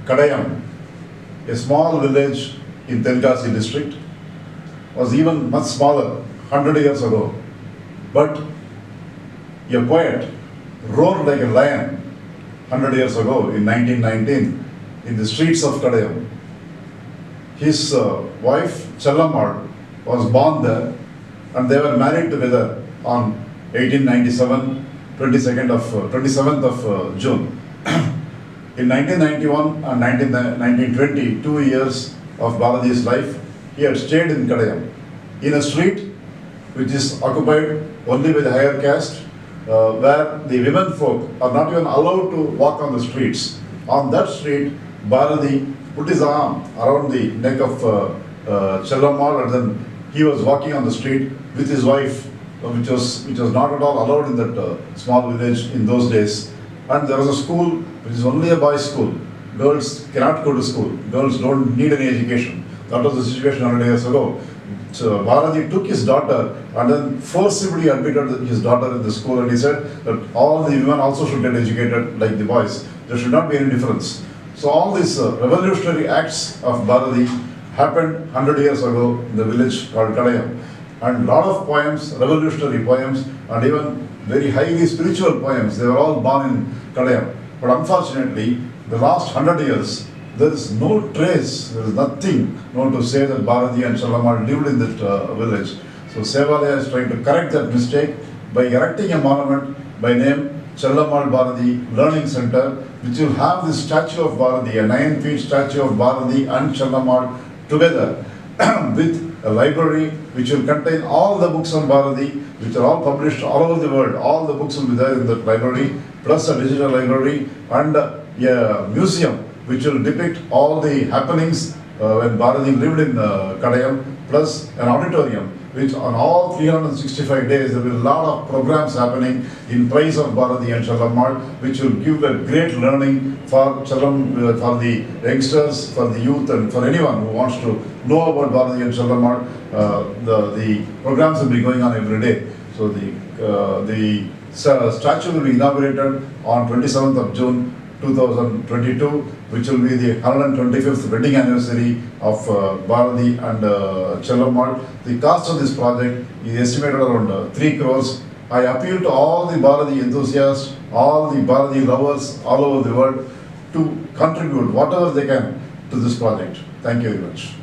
Kadayam, a small village in Telangana district, was even much smaller 100 years ago. But a poet roared like a lion 100 years ago in 1919 in the streets of Kadayam. His wife Chellamma was born there, and they were married together on 1897, 27th of June. In 1991 and 1920, 2 years of Bharathi's life, he had stayed in Kadayam, in a street which is occupied only by the higher caste, where the women folk are not even allowed to walk on the streets. On that street, Bharathi put his arm around the neck of Chellamma, and then he was walking on the street with his wife, which was not at all allowed in that small village in those days. And there was a school which is only a boys' school. Girls cannot go to school. Girls don't need any education. That was the situation 100 years ago. So Bharathi took his daughter and then forcibly admitted his daughter in the school, and he said that all the women also should get educated like the boys. There should not be any difference. So all these revolutionary acts of Bharathi happened 100 years ago in the village called Kadayam. And a lot of poems, revolutionary poems, and even very highly spiritual poems, they were all born in Kadayam. But unfortunately, the last 100 years, there is no trace, there is nothing to say that Bharathi and Chellamma lived in that village. So Sevalaya is trying to correct that mistake by erecting a monument by name Chellamma Bharathi Learning Center, which will have the statue of Bharathi, a 9-feet statue of Bharathi and Chellamma together with a library which will contain all the books on Bharathi, which are all published all over the world. All the books will be there in that library, plus a digital library and a museum which will depict all the happenings when Bharathi lived in Kadayam, plus an auditorium which on all 365 days there will be a lot of programs happening in praise of Bharathi and Chellamma, which will give a great learning for for the youngsters, for the youth, and for anyone who wants to know about Bharathi and Chellamma. The programs will be going on every day. So the statue will be inaugurated on 27th of June 2022, which will be the 125th wedding anniversary of Bharathi and Chellamma. The cost of this project is estimated around 3 crores. I appeal to all the Bharathi enthusiasts, all the Bharathi lovers all over the world to contribute whatever they can to this project. Thank you very much.